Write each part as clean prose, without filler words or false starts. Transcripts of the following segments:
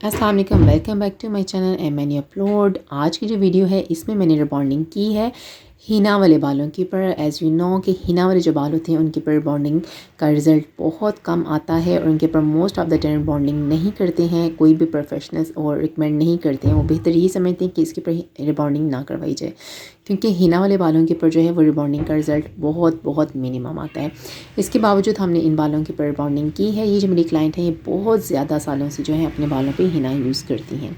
अस्सलाम वालेकुम, welcome back to my channel M N upload. आज की जो वीडियो है इसमें मैंने रिबॉन्डिंग की है हीना वाले बालों के ऊपर। एज़ यू नो कि हीना वाले जो बाल होते हैं उनके ऊपर रिबॉन्डिंग का रिज़ल्ट बहुत कम आता है और उनके ऊपर most of the time rebonding नहीं करते हैं। कोई भी प्रोफेशनल्स और रिकमेंड नहीं करते हैं, वो बेहतर यही समझते हैं कि इसके ऊपर रिबॉन्डिंग ना करवाई जाए, क्योंकि हीना वाले बालों के ऊपर जो है वो रिबॉन्डिंग का रिज़ल्ट बहुत मिनिमम आता है। इसके बावजूद हमने इन बालों के ऊपर रिबॉन्डिंग की है। ये जो मेरी क्लाइंट है ये बहुत ज़्यादा सालों से जो है अपने बालों पे हीना यूज़ करती हैं।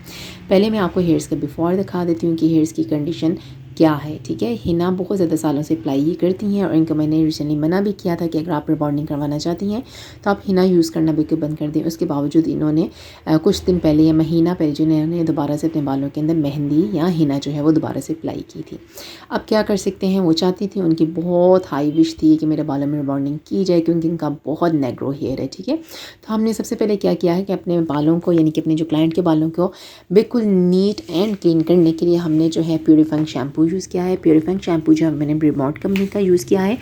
पहले मैं आपको हेयर्स का बिफोर दिखा देती हूँ कि हेयर्स की कंडीशन क्या है। ठीक है, हिना बहुत ज़्यादा सालों से अप्लाई ही करती हैं और इनको मैंने रिसेंटली मना भी किया था कि अगर आप रिबॉन्डिंग करवाना चाहती हैं तो आप हिना यूज़ करना बिल्कुल बंद कर दें। उसके बावजूद इन्होंने कुछ दिन पहले या महीना पहले जो इन्होंने दोबारा से अपने बालों के अंदर मेहंदी या हिना जो है वो दोबारा से अप्लाई की थी। अब क्या कर सकते हैं, वो चाहती थी, उनकी बहुत हाई विश थी कि मेरे बालों में रिबॉन्डिंग की जाए क्योंकि इनका बहुत नेग्रो हेयर है। ठीक है, तो हमने सबसे पहले क्या किया है कि अपने बालों को यानी कि अपने जो क्लाइंट के बालों को बिल्कुल नीट एंड क्लीन करने के लिए हमने जो है प्योरीफाइंग शैम्पू यूज़ किया है। प्योरीफाइंग शैम्पू जो मैंने ब्रीमोट कंपनी का यूज़ किया है,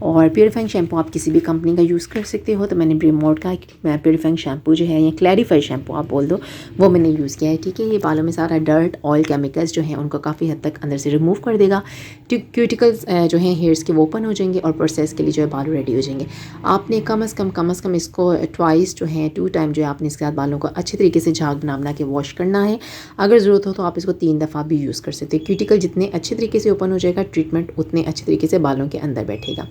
और प्योरीफाइंग शैम्पू आप किसी भी कंपनी का यूज़ कर सकते हो। तो मैंने ब्रीमोट का प्योरीफाइंग शैम्पू जो है या क्लैरिफाई शैम्पू आप बोल दो, वो मैंने यूज़ किया है। ठीक है, ये बालों में सारा डर्ट ऑयल केमिकल्स जो हैं उनको काफ़ी हद तक अंदर से रिमूव कर देगा। क्यूटिकल्स जो हैं हेयर्स के वो ओपन हो जाएंगे और प्रोसेस के लिए जो है बाल रेडी हो जाएंगे। आपने कम अज़ कम इसको ट्वाइस जो है 2 टाइम जो है आपने इसके साथ बालों को अच्छे तरीके से झाग बना के वॉश करना है। अगर ज़रूरत हो तो आप इसको 3 दफ़ा भी यूज़ कर सकते हैं। क्यूटिकल जितने अच्छे तरीके से ओपन हो जाएगा, ट्रीटमेंट उतने अच्छे तरीके से बालों के अंदर बैठेगा।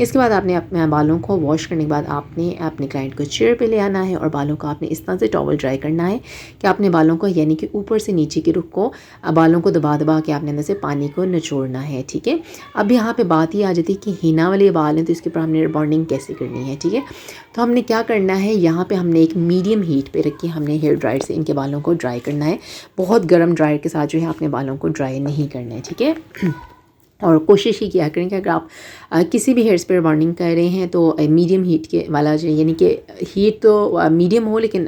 इसके बाद आपने अपने बालों को वॉश करने के बाद आपने अपने क्लाइंट को चेयर पे ले आना है और बालों को आपने इस तरह से टॉवल ड्राई करना है कि आपने बालों को यानी कि ऊपर से नीचे के रुख को बालों को दबा के आपने अंदर से पानी को निचोड़ना है। ठीक है, अब यहाँ पे बात ये आ जाती है कि हीना वाले बाल हैं तो इसके ऊपर हमने रिबॉन्डिंग कैसे करनी है। ठीक है, तो हमने क्या करना है, यहाँ पे हमने एक मीडियम हीट पे रख के हमने हेयर ड्रायर से इनके बालों को ड्राई करना है। बहुत गर्म ड्रायर के साथ जो है अपने बालों को ड्राई नहीं करना है। ठीक है, और कोशिश ही किया करें कि अगर आप किसी भी हेयर्स पे रिबॉन्डिंग कर रहे हैं तो मीडियम हीट के वाला जो यानी कि हीट तो मीडियम हो लेकिन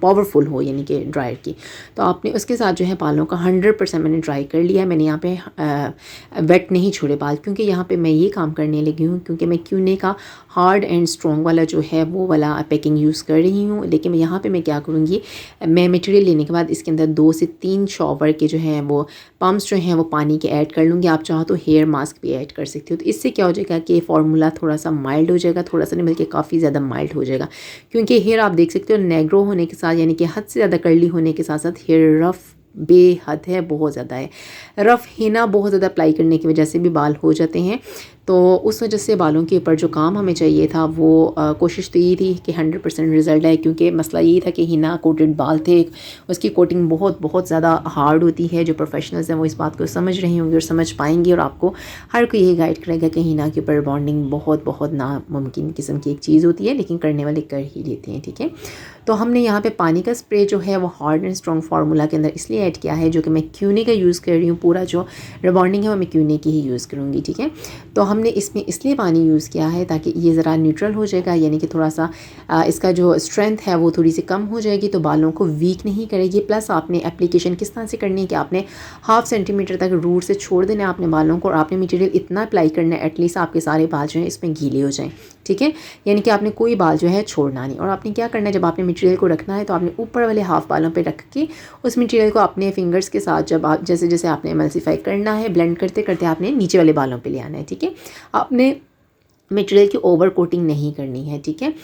पावरफुल हो यानी कि ड्रायर की। तो आपने उसके साथ जो है बालों का 100% मैंने ड्राई कर लिया है। मैंने यहाँ पे वेट नहीं छोड़े बाल, क्योंकि यहाँ पे मैं ये काम करने लगी हूँ क्योंकि मैं क्यूने का हार्ड एंड स्ट्रॉन्ग वाला जो है वो वाला पैकिंग यूज़ कर रही हूँ। लेकिन यहाँ पे मैं क्या करूँगी, मैं मटेरियल लेने के बाद इसके अंदर 2 से 3 शॉवर के जो हैं वो पम्प्स जो हैं वो पानी के ऐड कर लूँगी। आप चाहो तो हेयर मास्क भी ऐड कर सकते हो। तो इससे क्या हो जाएगा कि फार्मूला थोड़ा सा माइल्ड हो जाएगा, थोड़ा सा नहीं बल्कि काफ़ी ज़्यादा माइल्ड हो जाएगा। क्योंकि हेयर आप देख सकते हो नेग्रो होने के साथ यानी कि हद से ज़्यादा कर्ली होने के साथ साथ हेयर रफ़ बेहद है, बहुत ज़्यादा है। रफ़ हिना बहुत ज़्यादा अप्लाई करने की वजह से भी बाल हो जाते हैं। तो उस वजह से बालों के ऊपर जो काम हमें चाहिए था वो कोशिश तो यही थी कि 100% रिज़ल्ट आए, क्योंकि मसला यही था कि हिना कोटेड बाल थे, उसकी कोटिंग बहुत ज़्यादा हार्ड होती है। जो प्रोफेशनल्स हैं वो इस बात को समझ रहे होंगे और समझ पाएंगे, और आपको हर कोई यही गाइड करेगा कि हिना के ऊपर बॉन्डिंग बहुत नामुमकिन किस्म की एक चीज़ होती है, लेकिन करने वाले कर ही लेते हैं। ठीक है, तो हमने यहाँ पे पानी का स्प्रे जो है वो हार्ड एंड स्ट्रॉन्ग फार्मूला के अंदर इसलिए ऐड किया है, जो कि मैं क्यूने का यूज़ कर रही हूँ। पूरा जो रिबॉन्डिंग है वो मैं क्यूने की ही यूज़ करूँगी। ठीक है, तो हमने इसमें इसलिए पानी यूज़ किया है ताकि ये ज़रा न्यूट्रल हो जाएगा, यानी कि थोड़ा सा इसका जो स्ट्रेंथ है वो थोड़ी सी कम हो जाएगी, तो बालों को वीक नहीं करेगी। प्लस आपने एप्लीकेशन किस तरह से करनी है कि आपने 1/2 सेंटीमीटर तक रूट से छोड़ देना है अपने बालों को, और आपने मटेरियल इतना अप्लाई करना है एटलीस्ट आपके सारे बाल जो हैं इसमें गीले हो जाएँ। ठीक है, यानी कि आपने कोई बाल जो है छोड़ना नहीं। और आपने क्या करना है, जब आपने मटेरियल को रखना है तो आपने ऊपर वाले हाफ बालों पे रख के उस मटेरियल को अपने फिंगर्स के साथ जब आप जैसे जैसे आपने एमल्सिफाई करना है, ब्लेंड करते करते आपने नीचे वाले बालों पे ले आना है। ठीक है, आपने मटेरियल की ओवर कोटिंग नहीं करनी है। ठीक है,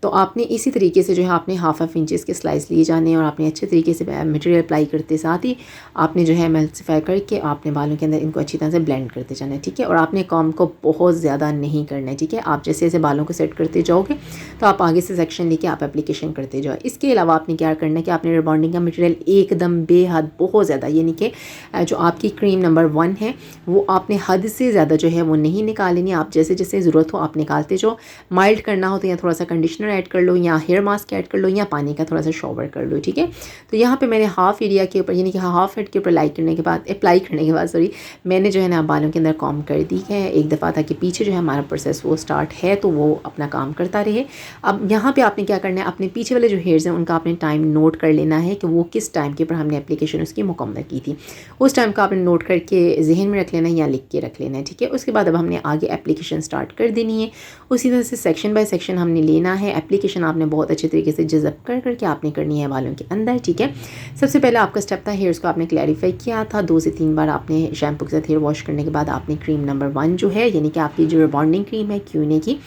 तो आपने इसी तरीके से जो है आपने 1/2 इंचेस के स्लाइस लिए जाने हैं और आपने अच्छे तरीके से मटेरियल अप्लाई करते साथ ही आपने जो है एमल्सिफाई करके आपने बालों के अंदर इनको अच्छी तरह से ब्लेंड करते जाना है। ठीक है, और आपने काम को बहुत ज़्यादा नहीं करना है। ठीक है, आप जैसे जैसे बालों को सेट करते जाओगे तो आप आगे से सेक्शन लेके आप एप्लीकेशन करते जाओ। इसके अलावा आपने क्या करना है कि आपने रिबॉन्डिंग का मटेरियल एकदम बेहद बहुत ज़्यादा यानी कि जो आपकी क्रीम नंबर 1 है वो आपने हद से ज़्यादा जो है वो नहीं निकालनी। आप जैसे जैसे ज़रूरत हो आप निकालते जाओ। माइल्ड करना हो तो या थोड़ा सा कंडीशनर ऐड कर लो, या हेयर मास्क ऐड कर लो, या पानी का थोड़ा सा शॉवर कर लो। ठीक है, तो यहाँ पे मैंने हाफ एरिया के ऊपर यानी कि हाफ हेड के ऊपर अप्लाई करने के बाद मैंने जो है ना बालों के अंदर कॉम कर दी है एक दफ़ा, ताकि पीछे जो है हमारा प्रोसेस वो स्टार्ट है तो वो अपना काम करता रहे। अब यहाँ पे आपने क्या करना है, अपने पीछे वाले जो हेयर्स हैं उनका आपने टाइम नोट कर लेना है कि वो किस टाइम के ऊपर हमने एप्लीकेशन उसकी मुकम्मल की थी। उस टाइम का आपने नोट करके जहन में रख लेना है या लिख के रख लेना है। ठीक है, उसके बाद अब हमने आगे एप्लीकेशन स्टार्ट कर देनी है। उसी तरह से सेक्शन बाय सेक्शन हमने लेना है एप्लीकेशन आपने बहुत अच्छे तरीके से जज़ब करके आपने करनी है बालों के अंदर, ठीक है। सबसे पहले आपका स्टेप था हेयर्स को आपने क्लैरिफाई किया था, 2 से 3 बार आपने शैम्पू के साथ हेयर वॉश करने के बाद आपने क्रीम नंबर 1 जो है यानी कि आपकी जो रिबॉन्डिंग क्रीम है क्यूने की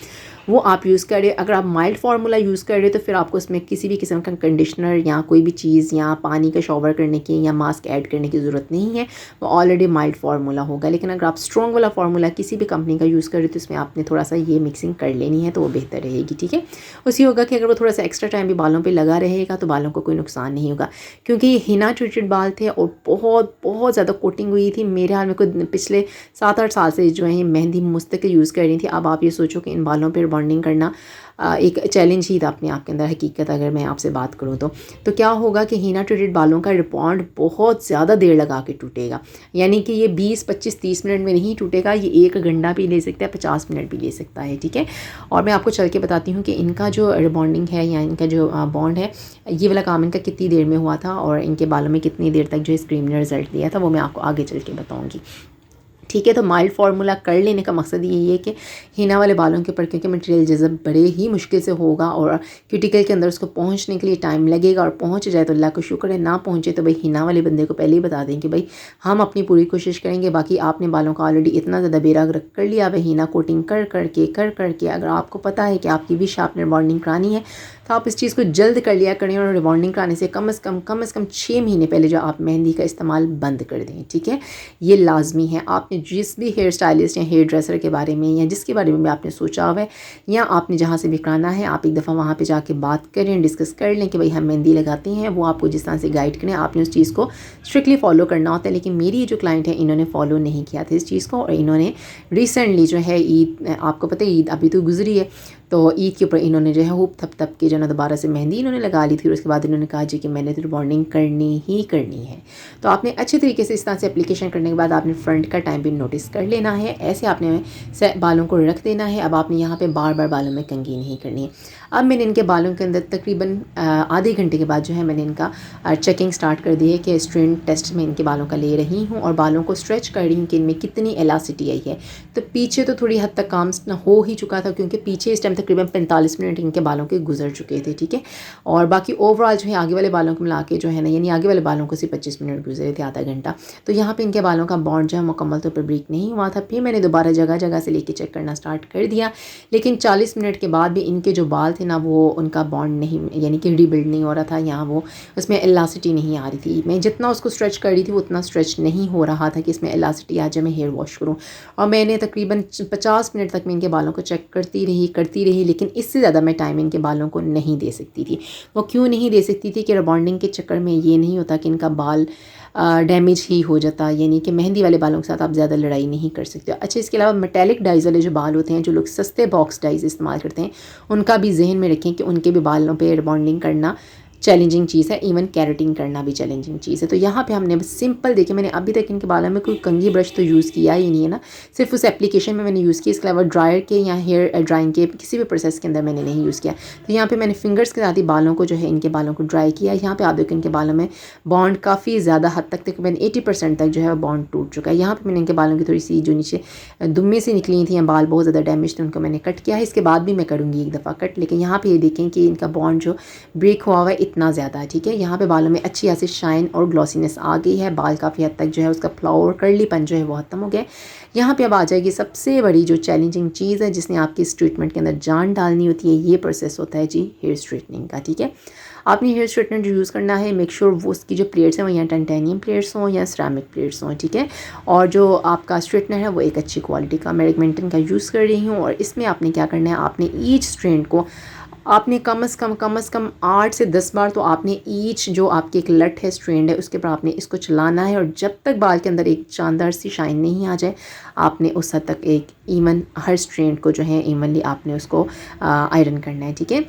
वो आप यूज़ करें। अगर आप माइल्ड फार्मूला यूज़ कर रहे हो तो फिर आपको उसमें किसी भी किस्म का कंडीशनर या कोई भी चीज़ या पानी का शॉवर करने की या मास्क ऐड करने की ज़रूरत नहीं है, वो ऑलरेडी माइल्ड फार्मूला होगा। लेकिन अगर आप स्ट्रॉन्ग वाला फार्मूला किसी भी कंपनी का यूज़ कर रहे हो तो इसमें आपने थोड़ा सा ये मिक्सिंग कर लेनी है तो वो बेहतर रहेगी, ठीक है। उससे होगा कि अगर वो थोड़ा सा एक्स्ट्रा टाइम भी बालों पर लगा रहेगा तो बालों को कोई नुकसान नहीं होगा, क्योंकि ये हिना ट्रीटेड बाल थे और बहुत बहुत ज़्यादा कोटिंग हुई थी। मेरे हाल में कोई पिछले 7-8 साल से जो है मेहंदी मुस्तकिल यूज़ कर रही थी। अब आप ये सोचो कि इन बालों पर बॉन्डिंग करना एक चैलेंज ही था अपने आप के अंदर, हकीकत अगर मैं आपसे बात करूं तो क्या होगा कि हीना ट्रीटेड बालों का रिबॉन्ड बहुत ज़्यादा देर लगा के टूटेगा, यानी कि ये 20, 25, 30 मिनट में नहीं टूटेगा, ये 1 घंटा भी ले सकता है, 50 मिनट भी ले सकता है, ठीक है। और मैं आपको चल के बताती हूँ कि इनका जो रिबॉन्डिंग है या इनका जो बॉन्ड है, ये वाला काम इनका कितनी देर में हुआ था और इनके बालों में कितनी देर तक जो इस क्रीम ने रिजल्ट दिया था, वो मैं आपको आगे चल के बताऊँगी, ठीक है। तो माइल्ड फार्मूला कर लेने का मकसद यही है कि हिना वाले बालों के ऊपर क्योंकि मटेरियल जज़ब बड़े ही मुश्किल से होगा और क्यूटिकल के अंदर उसको पहुंचने के लिए टाइम लगेगा, और पहुंच जाए तो अल्लाह का शुक्र है, ना पहुंचे तो भाई हिना वाले बंदे को पहले ही बता दें कि भाई हम अपनी पूरी कोशिश करेंगे। बाकी आपने बालों का ऑलरेडी इतना ज़्यादा बेराग रख कर लिया वह हिना कोटिंग कर करके अगर आपको पता है कि आपकी भी शार्पनर बॉन्डिंग करानी है तो आप इस चीज़ को जल्द कर लिया करें, और रिबॉन्डिंग कराने से कम से कम 6 महीने पहले जो आप मेहंदी का इस्तेमाल बंद कर दें, ठीक है। ये लाजमी है। आपने जिस भी हेयर स्टाइलिस्ट या हेयर ड्रेसर के बारे में या जिसके बारे में भी आपने सोचा हुआ है या आपने जहाँ से भी कराना है, आप एक दफ़ा वहाँ पे जाके बात करें, डिस्कस कर लें कि भाई हम मेहंदी लगाते हैं, वो आपको जिस तरह से गाइड करें आपने उस चीज़ को स्ट्रिक्टली फॉलो करना होता है। लेकिन मेरी जो क्लाइंट है इन्होंने फॉलो नहीं किया था इस चीज़ को, और इन्होंने रिसेंटली जो है ईद, आपको पता है ईद अभी तो गुजरी है, तो ईद के ऊपर इन्होंने जो है हुप थप के जो ना दोबारा से मेहंदी इन्होंने लगा ली थी, और उसके बाद इन्होंने कहा जी कि मैंने तो रिबॉन्डिंग करनी ही करनी है। तो आपने अच्छे तरीके से इस तरह से एप्लीकेशन करने के बाद आपने फ्रंट का टाइम भी नोटिस कर लेना है, ऐसे आपने बालों को रख देना है। अब आपने यहाँ पे बार बार बालों में कंघी नहीं करनी है। अब मैंने इनके बालों के अंदर तकरीबन आधे घंटे के बाद जो है मैंने इनका चेकिंग स्टार्ट कर दी है कि स्ट्रेंथ टेस्ट में इनके बालों का ले रही हूँ और बालों को स्ट्रेच कर रही हूँ कि इनमें कितनी एलासिटी आई है। तो पीछे तो थोड़ी हद तक काम हो ही चुका था, क्योंकि पीछे इस टाइम तकरीबन 45 मिनट इनके बालों के गुजर चुके थे, ठीक है। और बाकी ओवरऑल जो है आगे वाले बालों को मिला के जो है ना, यानी आगे वाले बालों को सिर्फ 25 मिनट गुजरे थे, आधा घंटा। तो यहाँ पे इनके बालों का बॉन्ड जो है मुकम्मल तौर पर ब्रेक नहीं हुआ था। फिर मैंने दोबारा जगह जगह से लेके चेक करना स्टार्ट कर दिया, लेकिन 40 मिनट के बाद भी इनके जो बाल थे ना वो उनका बॉन्ड नहीं, यानी कि रीबिल्ड नहीं हो रहा था, यहाँ वो उसमें एलासिटी नहीं आ रही थी। मैं जितना उसको स्ट्रेच कर रही थी वो उतना स्ट्रेच नहीं हो रहा था कि इसमें एलासिटी आ जाए मैं हेयर वॉश करूँ। और मैंने तकरीबन 50 मिनट तक मैं इनके बालों को चेक करती रही, लेकिन इससे ज़्यादा मैं टाइम इनके बालों को नहीं दे सकती थी। वो क्यों नहीं दे सकती थी कि रिबॉन्डिंग के चक्कर में ये नहीं होता कि इनका बाल डैमेज ही हो जाता, यानी कि मेहंदी वाले बालों के साथ आप ज़्यादा लड़ाई नहीं कर सकते। अच्छा, इसके अलावा मेटेलिक डाइज वाले जो बाल होते हैं, जो लोग सस्ते बॉक्स डाइज इस्तेमाल करते हैं, उनका भी जहन में रखें कि उनके भी बालों पे रिबॉन्डिंग करना चैलेंजिंग चीज़ है, इवन कैरेटिन करना भी चैलेंजिंग चीज़ है। तो यहाँ पे हमने सिंपल देखिए, मैंने अभी तक इनके बालों में कोई कंघी ब्रश तो यूज़ किया ही नहीं है ना, सिर्फ उस एप्लीकेशन में मैंने यूज़ किया। इसके अलावा ड्रायर के या हेयर ड्राइंग के किसी भी प्रोसेस के अंदर मैंने नहीं यूज़ किया। तो यहाँ पे मैंने फिंगर्स के साथ ही बालों को जो है इनके बालों को ड्राई किया। यहाँ पे आप देखो इनके बालों में बॉन्ड काफ़ी ज़्यादा हद तक तकरीबन 80% तक जो है बॉन्ड टूट चुका है। यहाँ पर मैंने इनके बालों की थोड़ी सी जो नीचे दुम्मे से निकली थी या बाल बहुत ज़्यादा डैमेज थे, उनको मैंने कट किया है। इसके बाद भी मैं करूँगी एक दफ़ा कट, लेकिन यहाँ पर ये देखें कि इनका बॉन्ड जो ब्रेक हुआ हुआ है इतना ज़्यादा है, ठीक है। यहाँ पे बालों में अच्छी ऐसी शाइन और ग्लॉसीनेस आ गई है, बाल काफ़ी हद तक जो है उसका फ्लावर कर्लीपन जो है वो ख़त्म हो गया। यहाँ पे अब आ जाएगी सबसे बड़ी जो चैलेंजिंग चीज़ है जिसने आपकी इस ट्रीटमेंट के अंदर जान डालनी होती है। ये प्रोसेस होता है जी हेयर स्ट्रेटनिंग का, ठीक है। आपने हेयर स्ट्रेटनर जो यूज़ करना है, मेक श्योर वो उसकी जो प्लेट्स हैं वो या टाइटेनियम प्लेट्स हों या सिरेमिक प्लेट्स हों, ठीक है। और जो आपका स्ट्रेटनर है वो एक अच्छी क्वालिटी का, मैं रेगमेंटन का यूज़ कर रही हूँ। और इसमें आपने क्या करना है, आपने ईच स्ट्रैंड को आपने कम से कम 8 से 10 बार तो आपने ईच जो आपकी एक लट है, स्ट्रैंड है, उसके ऊपर आपने इसको चलाना है। और जब तक बाल के अंदर एक शानदार सी शाइन नहीं आ जाए, आपने उस हद तक एक इवन हर स्ट्रैंड को जो है इवनली आपने उसको आयरन करना है, ठीक है।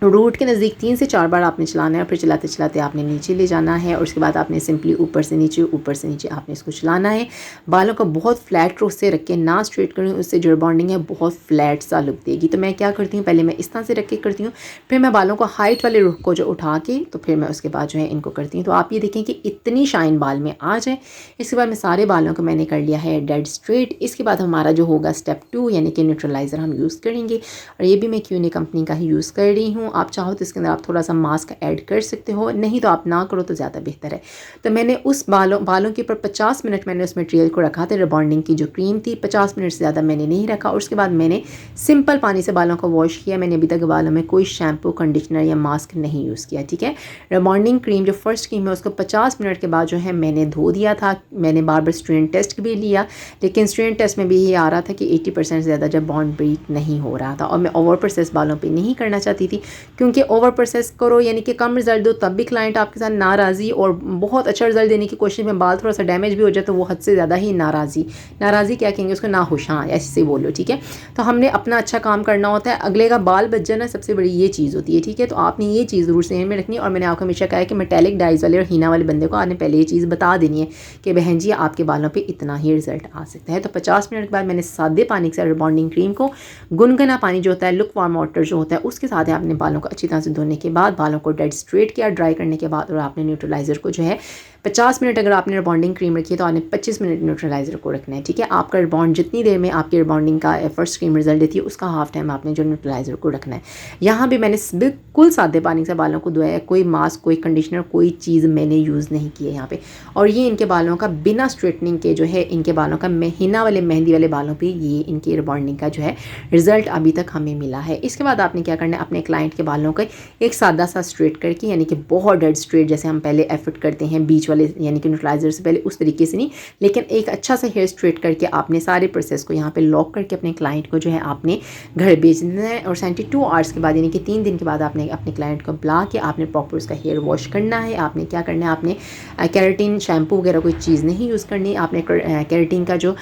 रूट के नज़दीक 3 से 4 बार आपने चलाना है, फिर चलाते चलाते आपने नीचे ले जाना है और उसके बाद आपने सिंपली ऊपर से नीचे आपने इसको चलाना है। बालों को बहुत फ्लैट रुख से रख के ना स्ट्रेट करें, उससे जो बॉन्डिंग है बहुत फ्लैट सा लुक देगी। तो मैं क्या करती हूँ, पहले मैं इस तरह से रख के करती हूँ, फिर मैं बालों को हाइट वाले रुख को जो उठा के तो फिर मैं उसके बाद जो है इनको करती हूँ। तो आप ये देखें कि इतनी शाइन बाल में आ जाए। इसके बाद मैं सारे बालों को मैंने कर लिया है डेड स्ट्रेट। इसके बाद हमारा जो होगा स्टेप 2 यानी कि न्यूट्रलाइज़र हम यूज़ करेंगे और ये भी मैं क्यूने कंपनी का ही यूज़ कर रही हूँ। आप चाहो तो इसके अंदर आप थोड़ा सा मास्क ऐड कर सकते हो, नहीं तो आप ना करो तो ज़्यादा बेहतर है। तो मैंने उस बालों के ऊपर 50 मिनट मैंने उस मटेरियल को रखा था। रिबॉन्डिंग की जो क्रीम थी 50 मिनट से ज़्यादा मैंने नहीं रखा और उसके बाद मैंने सिंपल पानी से बालों को वॉश किया। मैंने अभी तक बालों में कोई शैम्पू, कंडीशनर या मास्क नहीं यूज़ किया, ठीक है। रिबॉन्डिंग क्रीम जो फर्स्ट क्रीम है उसको 50 मिनट के बाद जो है मैंने धो दिया था। मैंने बार बार स्ट्रेन टेस्ट भी लिया, लेकिन स्ट्रेन टेस्ट में भी ये आ रहा था कि 80% से ज़्यादा जब बॉन्ड ब्रेक नहीं हो रहा था। और मैं ओवर प्रोसेस बालों पे नहीं करना चाहती थी, क्योंकि ओवर प्रोसेस करो यानी कि कम रिजल्ट दो तब भी क्लाइंट आपके साथ नाराज़ी, और बहुत अच्छा रिजल्ट देने की कोशिश में बाल थोड़ा सा डैमेज भी हो जाए तो वो हद से ज़्यादा ही नाराज़ी क्या कहेंगे उसको, नाखुश, हाँ ऐसे बोलो, ठीक है। तो हमने अपना अच्छा काम करना होता है, अगले का बाल बच जाना सबसे बड़ी ये चीज़ होती है, ठीक है। तो आपने ये चीज़ ज़रूर से में रखनी है। और मैंने आपको हमेशा कहा है कि मेटेलिक डाइज वाले और हीना वाले बंदे को आपने पहले ये चीज़ बता देनी है कि बहन जी आपके बालों पे इतना ही रिजल्ट आ सकता है। तो 50 मिनट के बाद मैंने सादे पानी के साथ रिबॉन्डिंग क्रीम को गुनगुना पानी जो होता है, लुक वार्म वाटर जो होता है, उसके साथ आपने बालों को अच्छी तरह से धोने के बाद बालों को डेड स्ट्रेट किया, ड्राई करने के बाद, और आपने न्यूट्रलाइज़र को जो है 50 मिनट, अगर आपने रिबॉन्डिंग क्रीम रखी है तो आपने 25 मिनट न्यूट्रलाइज़र को रखना है, ठीक है। आपका रिबॉन्ड जितनी देर में आपकी रिबॉन्डिंग का फर्स्ट क्रीम रिजल्ट देती है उसका हाफ टाइम आपने जो न्यूट्रलाइज़र को रखना है। यहाँ भी मैंने बिल्कुल सादे पानी से बालों को धोया है, कोई मास्क, कोई कंडीशनर, कोई चीज़ मैंने यूज़ नहीं की है यहाँ पे। और ये इनके बालों का बिना स्ट्रेटनिंग के जो है, इनके बालों का हिना वाले, मेहंदी वाले बालों पे ये इनकी रिबॉन्डिंग का जो है रिजल्ट अभी तक हमें मिला है। इसके बाद आपने क्या करना है, अपने क्लाइंट के बालों का एक सादा सा स्ट्रेट करके, यानी कि बहुत डेड स्ट्रेट जैसे हम पहले एफर्ट करते हैं बीच वाले यानी कि न्यूट्रलाइज़र से पहले, उस तरीके से नहीं, लेकिन एक अच्छा सा हेयर स्ट्रेट करके आपने सारे प्रोसेस को यहाँ पे लॉक करके अपने क्लाइंट को जो है आपने घर भेजना है। और 72 आवर्स के बाद यानी कि 3 दिन के बाद आपने अपने क्लाइंट को बुला के आपने प्रॉपर उसका हेयर वॉश करना है। आपने क्या करना है, आपने केराटिन शैम्पू वगैरह कोई चीज़ नहीं यूज़ करनी। आपने केराटिन का जो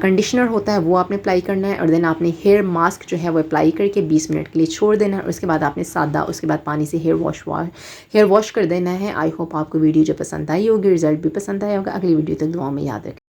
कंडीशनर होता है वो आपने अप्लाई करना है, और देन आपने हेयर मास्क जो है वो अप्लाई करके 20 मिनट के लिए छोड़ देना है। उसके बाद आपने सादा, उसके बाद पानी से हेयर वॉश कर देना है। आई होप आपको वीडियो जो पसंद आई होगी, रिजल्ट भी पसंद आया होगा। अगली वीडियो तक दुआओं में याद रखें।